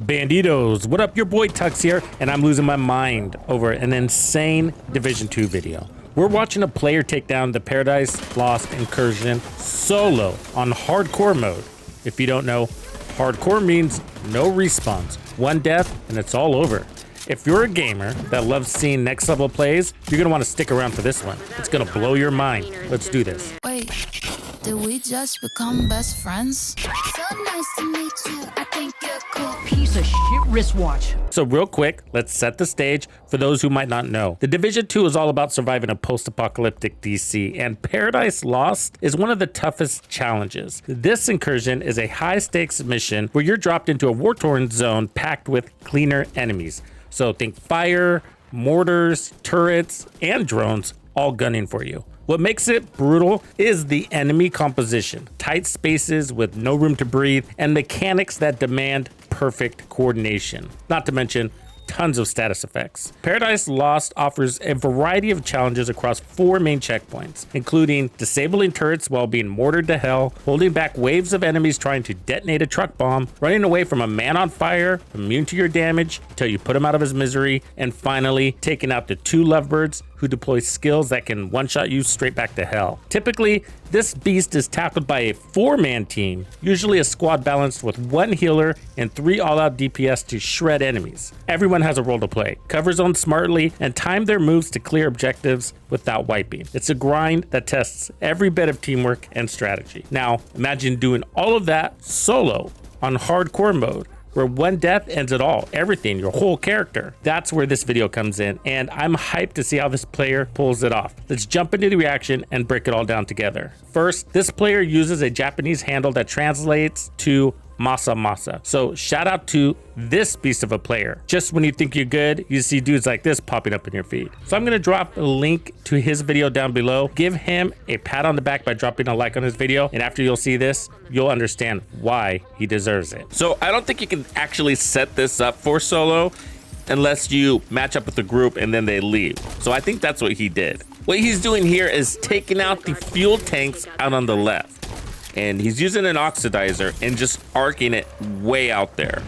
Bandidos, what up? Your boy Tux here, and I'm losing my mind over an insane Division 2 video. We're watching a player take down the Paradise Lost incursion solo on hardcore mode. If you don't know, hardcore means no respawns, one death, and it's all over. If you're a gamer that loves seeing next level plays, you're gonna want to stick around for this one. It's gonna blow your mind. Let's do this. Wait, did we just become best friends? So nice to meet you. I think you're cool. Piece of shit wristwatch. So real quick, let's set the stage for those who might not know. The Division 2 is all about surviving a post-apocalyptic DC, and Paradise Lost is one of the toughest challenges. This incursion is a high-stakes mission where you're dropped into a war-torn zone packed with cleaner enemies. So think fire, mortars, turrets, and drones all gunning for you. What makes it brutal is the enemy composition, tight spaces with no room to breathe, and mechanics that demand perfect coordination. Not to mention tons of status effects. Paradise Lost offers a variety of challenges across 4 main checkpoints, including disabling turrets while being mortared to hell, holding back waves of enemies trying to detonate a truck bomb, running away from a man on fire, immune to your damage until you put him out of his misery, and finally taking out the 2 lovebirds who deploy skills that can one-shot you straight back to hell. Typically, this beast is tackled by a 4-man team, usually a squad balanced with 1 healer and 3 all-out DPS to shred enemies. Everyone has a role to play, cover zones smartly, and time their moves to clear objectives without wiping. It's a grind that tests every bit of teamwork and strategy. Now, imagine doing all of that solo on hardcore mode, where 1 death ends it all, everything, your whole character. That's where this video comes in, and I'm hyped to see how this player pulls it off. Let's jump into the reaction and break it all down together. First, this player uses a Japanese handle that translates to masa masa. So shout out to this beast of a player. Just when you think you're good, you see dudes like this popping up in your feed. So I'm gonna drop a link to his video down below. Give him a pat on the back by dropping a like on his video. And after you'll see this, you'll understand why he deserves it. So I don't think you can actually set this up for solo unless you match up with the group and then they leave. So I think that's what he did. What he's doing here is taking out the fuel tanks out on the left. And he's using an oxidizer and just arcing it way out there.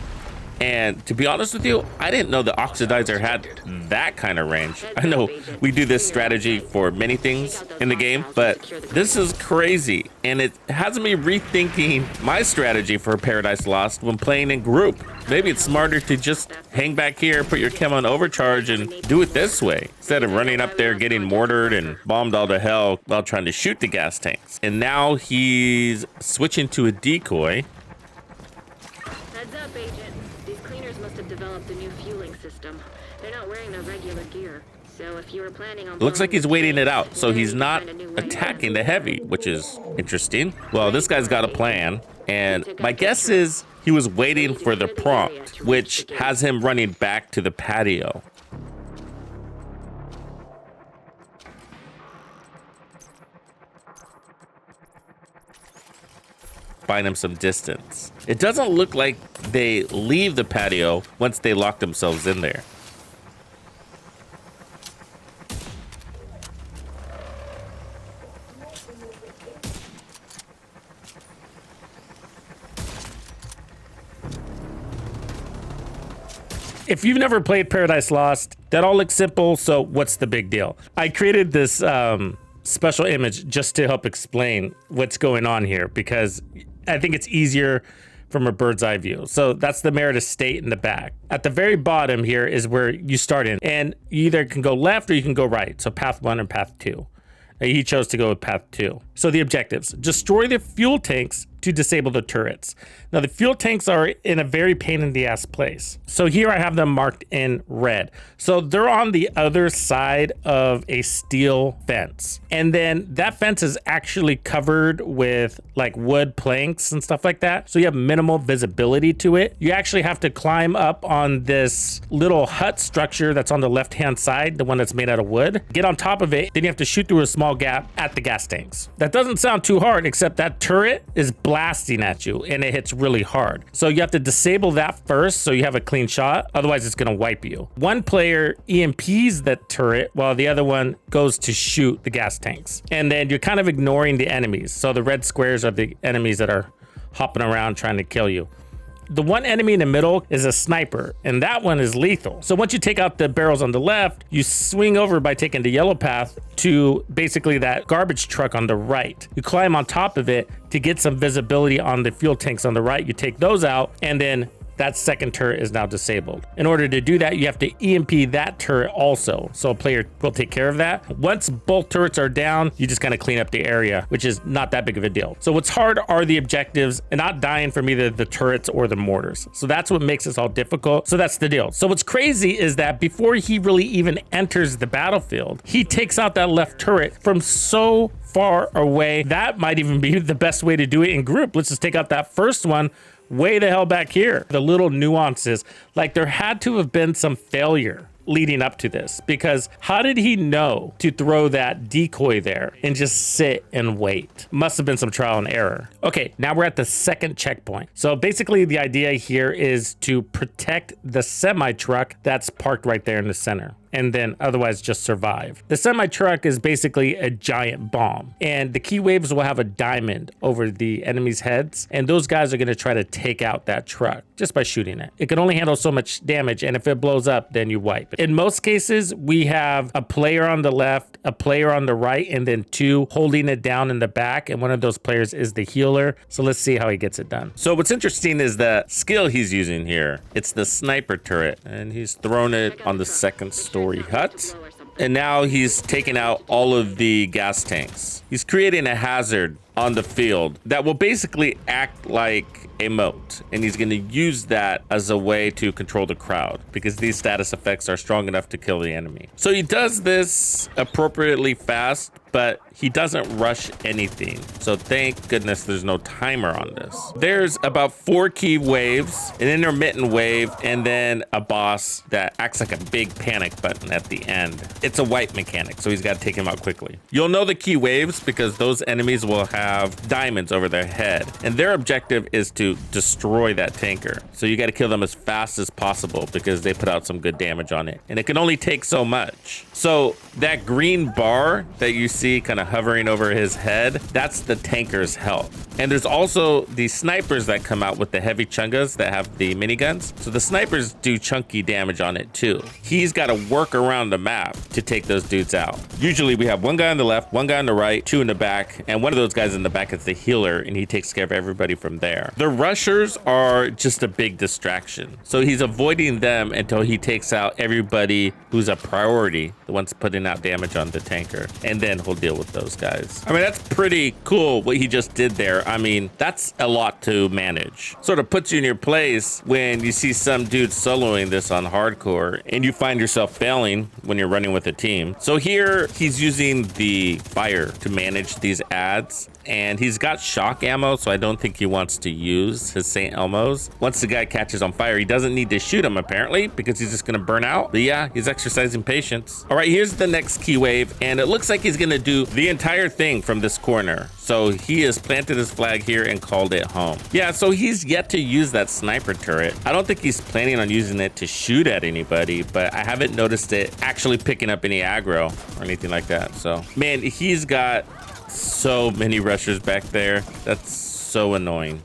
And to be honest with you, I didn't know the oxidizer had that kind of range. I know we do this strategy for many things in the game, but this is crazy. And it has me rethinking my strategy for Paradise Lost when playing in group. Maybe it's smarter to just hang back here, put your chem on overcharge, and do it this way, instead of running up there getting mortared and bombed all to hell while trying to shoot the gas tanks. And now he's switching to a decoy. Heads up, Agent. These cleaners must have developed a new fueling system. They're not wearing their regular gear. So if you were planning on... It looks like he's waiting it out, so he's not attacking the heavy, which is interesting. Well, this guy's got a plan, and my guess is he was waiting for the prompt, which has him running back to the patio. Buying him some distance. It doesn't look like they leave the patio once they lock themselves in there. If you've never played Paradise Lost, that all looks simple, so what's the big deal? I created this special image just to help explain what's going on here, because I think it's easier from a bird's eye view. So that's the Merit Estate in the back. At the very bottom here is where you start in, and you either can go left or you can go right. So path 1 and path 2. He chose to go with path 2. So the objectives: destroy the fuel tanks to disable the turrets. Now the fuel tanks are in a very pain in the ass place. So here I have them marked in red. So they're on the other side of a steel fence. And then that fence is actually covered with like wood planks and stuff like that. So you have minimal visibility to it. You actually have to climb up on this little hut structure that's on the left-hand side, the one that's made out of wood. Get on top of it, then you have to shoot through a small gap at the gas tanks. That doesn't sound too hard, except that turret is blasting at you and it hits really hard. So you have to disable that first so you have a clean shot. Otherwise it's gonna wipe you. One player EMPs that turret while the other one goes to shoot the gas tanks. And then you're kind of ignoring the enemies. So the red squares are the enemies that are hopping around trying to kill you. The one enemy in the middle is a sniper, and that one is lethal. So once you take out the barrels on the left, you swing over by taking the yellow path to basically that garbage truck on the right. You climb on top of it to get some visibility on the fuel tanks on the right. You take those out, and then that second turret is now disabled. In order to do that, you have to EMP that turret also. So a player will take care of that. Once both turrets are down, you just kind of clean up the area, which is not that big of a deal. So what's hard are the objectives and not dying from either the turrets or the mortars. So that's what makes this all difficult. So that's the deal. So what's crazy is that before he really even enters the battlefield, he takes out that left turret from so far away. That might even be the best way to do it in group. Let's just take out that first one way the hell back here. The little nuances, like there had to have been some failure leading up to this, because how did he know to throw that decoy there and just sit and wait? Must have been some trial and error. Okay, now we're at the second checkpoint. So basically the idea here is to protect the semi truck that's parked right there in the center, and then otherwise just survive. The semi truck is basically a giant bomb, and the key waves will have a diamond over the enemy's heads, and those guys are going to try to take out that truck just by shooting it. It can only handle so much damage, and if it blows up, then you wipe it. In most cases, we have a player on the left, a player on the right, and then two holding it down in the back, and one of those players is the healer. So let's see how he gets it done. So what's interesting is the skill he's using here. It's the sniper turret, and he's thrown it on the second story hut. And now he's taking out all of the gas tanks. He's creating a hazard on the field that will basically act like a moat, and he's going to use that as a way to control the crowd, because these status effects are strong enough to kill the enemy. So he does this appropriately fast, but he doesn't rush anything. So thank goodness there's no timer on this. There's about 4 key waves, an intermittent wave, and then a boss that acts like a big panic button at the end. It's a wipe mechanic, so he's got to take him out quickly. You'll know the key waves because those enemies will have diamonds over their head, and their objective is to destroy that tanker. So you got to kill them as fast as possible because they put out some good damage on it, and it can only take so much. So that green bar that you see kind of hovering over his head, that's the tanker's health. And there's also the snipers that come out with the heavy chungas that have the miniguns. So the snipers do chunky damage on it too. He's got to work around the map to take those dudes out. Usually we have one guy on the left, one guy on the right, 2 in the back, and one of those guys in the back is the healer, and he takes care of everybody from there. The rushers are just a big distraction. So he's avoiding them until he takes out everybody who's a priority, the ones putting out damage on the tanker, and then he'll deal with those guys. I mean, that's pretty cool what he just did there. I mean, that's a lot to manage. Sort of puts you in your place when you see some dude soloing this on hardcore and you find yourself failing when you're running with a team. So here he's using the fire to manage these ads, and he's got shock ammo, so I don't think he wants to use his St. Elmo's. Once the guy catches on fire, he doesn't need to shoot him apparently, because he's just gonna burn out. But yeah, he's exercising patience. All right, here's the next key wave, and it looks like he's gonna do the entire thing from this corner. So he has planted his flag here and called it home. Yeah, so he's yet to use that sniper turret. I don't think he's planning on using it to shoot at anybody, but I haven't noticed it actually picking up any aggro or anything like that. So man, he's got so many rushers back there. That's so annoying.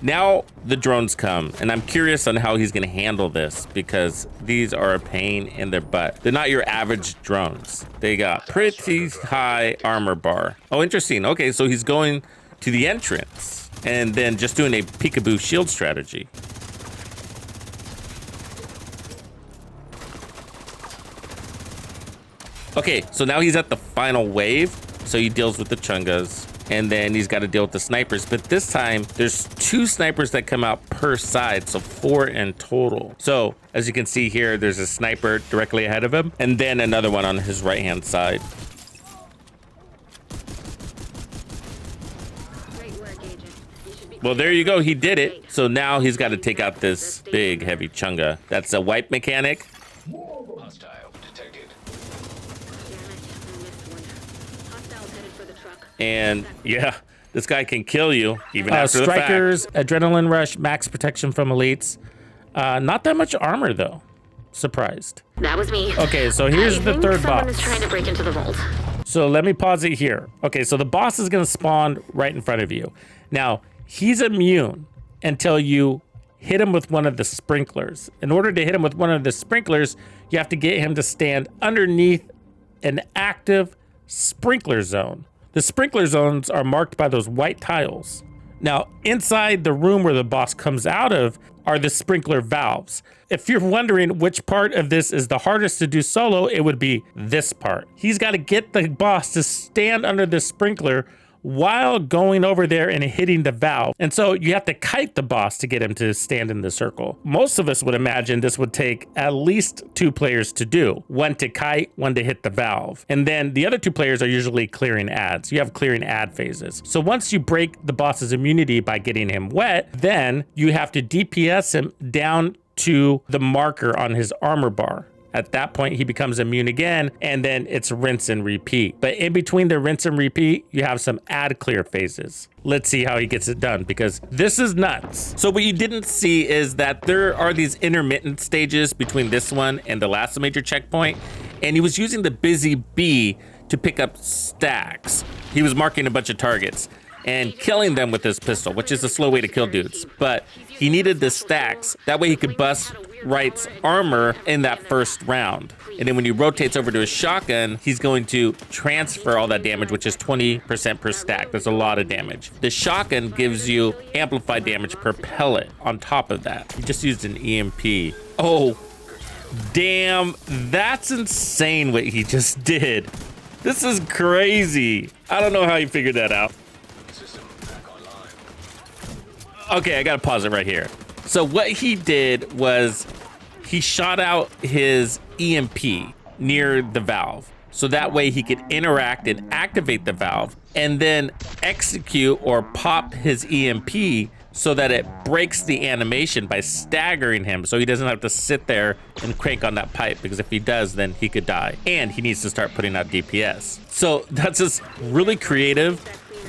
Now the drones come, and I'm curious on how he's going to handle this, because these are a pain in their butt. They're not your average drones. They got pretty high armor bar. Oh, interesting. Okay, so he's going to the entrance and then just doing a peekaboo shield strategy. Okay, so now he's at the final wave, so he deals with the chungas, and then he's got to deal with the snipers. But this time, there's 2 snipers that come out per side, so 4 in total. So, as you can see here, there's a sniper directly ahead of him, and then another one on his right-hand side. Great work, Agent. You should be Well, there you go, he did it. So now he's got to take out this big, heavy chunga. That's a wipe mechanic. Hostile detected. Damn it, I missed one. Hostiles headed for the truck. And yeah, this guy can kill you even after the fact. Strikers, adrenaline rush, max protection from elites. Not that much armor though. Surprised. That was me. Okay, so here's I the think third someone box. is trying to break into the vault. So let me pause it here. Okay, so the boss is gonna spawn right in front of you. Now, he's immune until you hit him with one of the sprinklers. In order to hit him with one of the sprinklers, you have to get him to stand underneath an active sprinkler zone. The sprinkler zones are marked by those white tiles. Now, inside the room where the boss comes out of are the sprinkler valves. If you're wondering which part of this is the hardest to do solo, it would be this part. He's got to get the boss to stand under the sprinkler while going over there and hitting the valve. And so you have to kite the boss to get him to stand in the circle. Most of us would imagine this would take at least 2 players to do. One to kite, one to hit the valve. And then the other 2 players are usually clearing ads. You have clearing ad phases. So once you break the boss's immunity by getting him wet, then you have to DPS him down to the marker on his armor bar. At that point, he becomes immune again, and then it's rinse and repeat. But in between the rinse and repeat, you have some ad clear phases. Let's see how he gets it done, because this is nuts. So what you didn't see is that there are these intermittent stages between this one and the last major checkpoint, and he was using the busy bee to pick up stacks. He was marking a bunch of targets and killing them with his pistol, which is a slow way to kill dudes. But he needed the stacks. That way he could bust Wright's armor in that first round. And then when he rotates over to his shotgun, he's going to transfer all that damage, which is 20% per stack. That's a lot of damage. The shotgun gives you amplified damage per pellet on top of that. He just used an EMP. Oh, damn. That's insane what he just did. This is crazy. I don't know how he figured that out. Okay, I gotta pause it right here. So what he did was he shot out his EMP near the valve. So that way he could interact and activate the valve and then execute or pop his EMP so that it breaks the animation by staggering him so he doesn't have to sit there and crank on that pipe, because if he does, then he could die. And he needs to start putting out DPS. So that's just really creative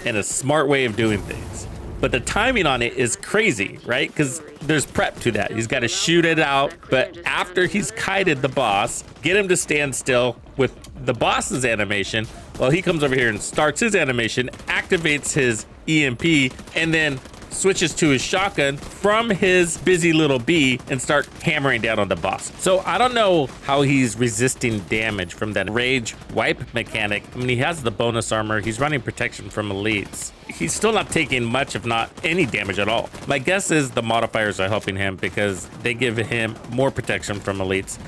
and a smart way of doing things. But the timing on it is crazy, right? Because there's prep to that. He's got to shoot it out. But after he's kited the boss, get him to stand still with the boss's animation, while he comes over here and starts his animation, activates his EMP, and then switches to his shotgun from his busy little bee and start hammering down on the boss. So I don't know how he's resisting damage from that rage wipe mechanic. I mean, he has the bonus armor. He's running protection from elites. He's still not taking much, if not any damage at all. My guess is the modifiers are helping him because they give him more protection from elites,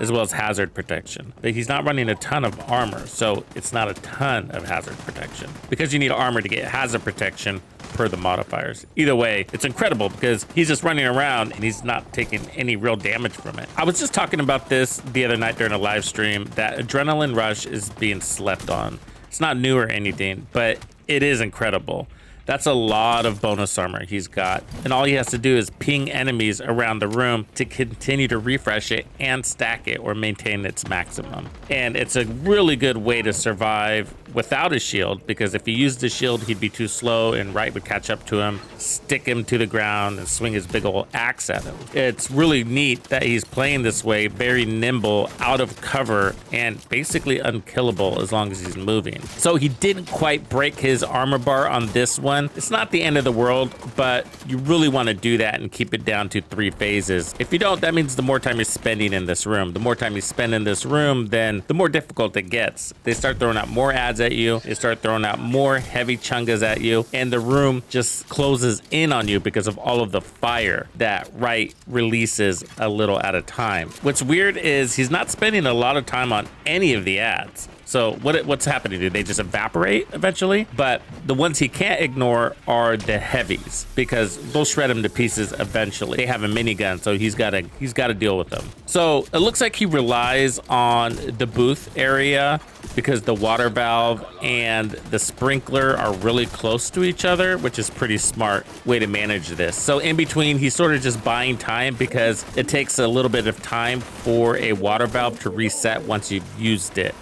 as well as hazard protection. But he's not running a ton of armor, so it's not a ton of hazard protection, because you need armor to get hazard protection per the modifiers. Either way, it's incredible because he's just running around and he's not taking any real damage from it. I was just talking about this the other night during a live stream, that adrenaline rush is being slept on. It's not new or anything, but it is incredible. That's a lot of bonus armor he's got. And all he has to do is ping enemies around the room to continue to refresh it and stack it or maintain its maximum. And it's a really good way to survive without a shield, because if he used the shield, he'd be too slow and Wright would catch up to him, stick him to the ground, and swing his big old axe at him. It's really neat that he's playing this way, very nimble, out of cover, and basically unkillable as long as he's moving. So he didn't quite break his armor bar on this one. It's not the end of the world, but you really want to do that and keep it down to 3 phases. If you don't, that means the more time you're spending in this room. The more time you spend in this room, then the more difficult it gets. They start throwing out more ads at you. They start throwing out more heavy chungas at you, and the room just closes in on you because of all of the fire that Wright releases a little at a time. What's weird is he's not spending a lot of time on any of the ads. So what's happening? Do they just evaporate eventually? But the ones he can't ignore are the heavies, because they'll shred him to pieces eventually. They have a minigun, so he's got to deal with them. So it looks like he relies on the booth area, because the water valve and the sprinkler are really close to each other, which is pretty smart way to manage this. So in between, he's sort of just buying time, because it takes a little bit of time for a water valve to reset once you've used it.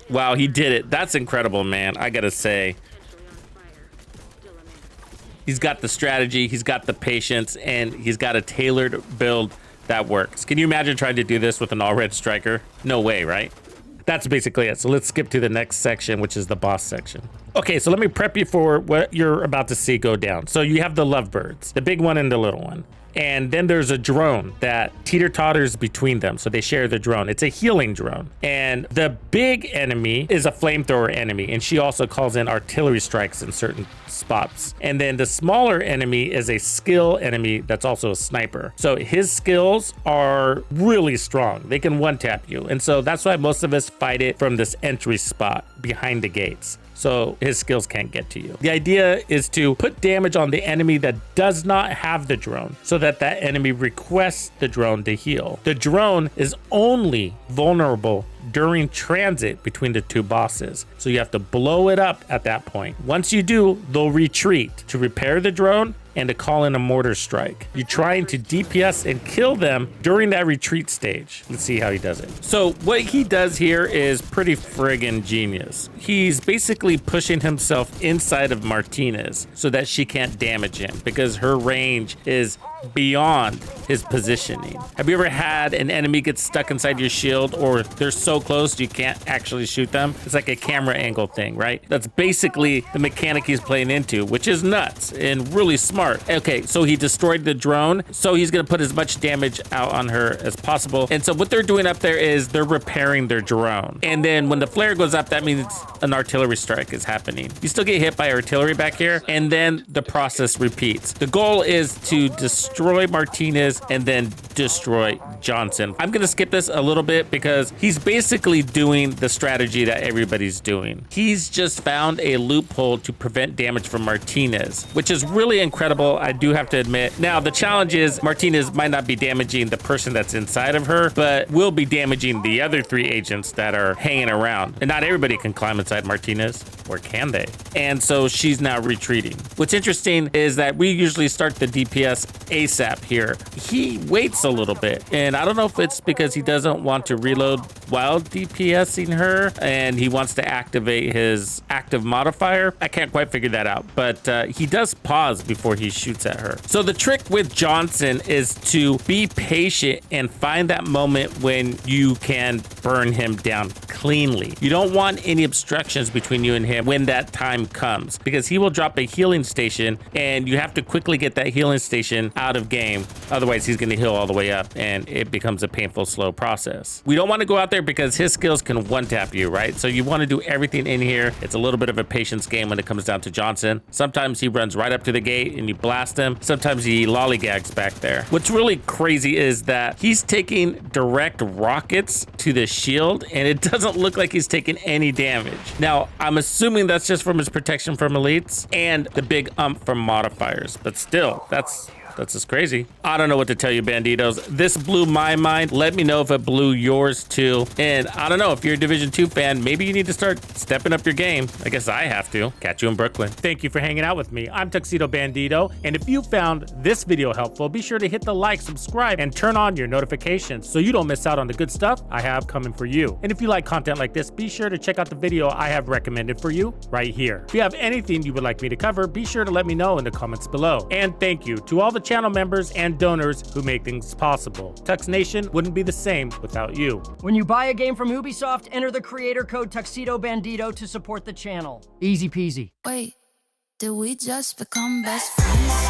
Wow, he did it. That's incredible, man. I gotta say. Potentially on fire. Still a man. He's got the strategy, he's got the patience, and he's got a tailored build that works. Can you imagine trying to do this with an all-red striker? No way, right? That's basically it. So let's skip to the next section, which is the boss section. Okay, so let me prep you for what you're about to see go down. So you have the lovebirds, the big one and the little one. And then there's a drone that teeter-totters between them. So they share the drone. It's a healing drone. And the big enemy is a flamethrower enemy. And she also calls in artillery strikes in certain spots. And then the smaller enemy is a skill enemy that's also a sniper. So his skills are really strong. They can one-tap you. And so that's why most of us fight it from this entry spot behind the gates. So his skills can't get to you. The idea is to put damage on the enemy that does not have the drone so that that enemy requests the drone to heal. The drone is only vulnerable during transit between the two bosses. So you have to blow it up at that point. Once you do, they'll retreat to repair the drone and to call in a mortar strike. You're trying to DPS and kill them during that retreat stage. Let's see how he does it. So what he does here is pretty friggin' genius. He's basically pushing himself inside of Martinez so that she can't damage him because her range is beyond his positioning. Have you ever had an enemy get stuck inside your shield or they're so close you can't actually shoot them? It's like a camera angle thing, right? That's basically the mechanic he's playing into, which is nuts and really smart. Okay, so he destroyed the drone, so he's gonna put as much damage out on her as possible. And so what they're doing up there is they're repairing their drone. And then when the flare goes up, that means an artillery strike is happening. You still get hit by artillery back here, and then the process repeats. The goal is to destroy Martinez and then destroy Johnson. I'm gonna skip this a little bit because he's basically doing the strategy that everybody's doing. He's just found a loophole to prevent damage from Martinez, which is really incredible, I do have to admit. Now, the challenge is Martinez might not be damaging the person that's inside of her, but will be damaging the other 3 agents that are hanging around. And not everybody can climb inside Martinez, or can they? And so she's now retreating. What's interesting is that we usually start the DPS ASAP here. He waits a little bit, and I don't know if it's because he doesn't want to reload while DPSing her, and he wants to activate his active modifier. I can't quite figure that out, but he does pause before he shoots at her. So the trick with Johnson is to be patient and find that moment when you can burn him down cleanly. You don't want any obstructions between you and him when that time comes, because he will drop a healing station and you have to quickly get that healing station out of game. Otherwise, he's going to heal all the way up and it becomes a painful, slow process. We don't want to go out there because his skills can one-tap you, right? So you want to do everything in here. It's a little bit of a patience game when it comes down to Johnson. Sometimes he runs right up to the gate and you blast him. Sometimes he lollygags back there. What's really crazy is that he's taking direct rockets to the shield and it doesn't look like he's taking any damage. Now, I'm assuming that's just from his protection from elites and the big from modifiers, but still, that's just crazy. I don't know what to tell you, Bandidos. This blew my mind. Let me know if it blew yours too. And I don't know, if you're a Division 2 fan, maybe you need to start stepping up your game. I guess I have to. Catch you in Brooklyn. Thank you for hanging out with me. I'm Tuxedo Bandido, and if you found this video helpful, be sure to hit the like, subscribe, and turn on your notifications so you don't miss out on the good stuff I have coming for you. And if you like content like this, be sure to check out the video I have recommended for you right here. If you have anything you would like me to cover, be sure to let me know in the comments below. And thank you to all the channel members and donors who make things possible. Tux Nation wouldn't be the same without you. When you buy a game from Ubisoft, enter the creator code Tuxedo Bandido to support the channel. Easy peasy. Wait, did we just become best friends?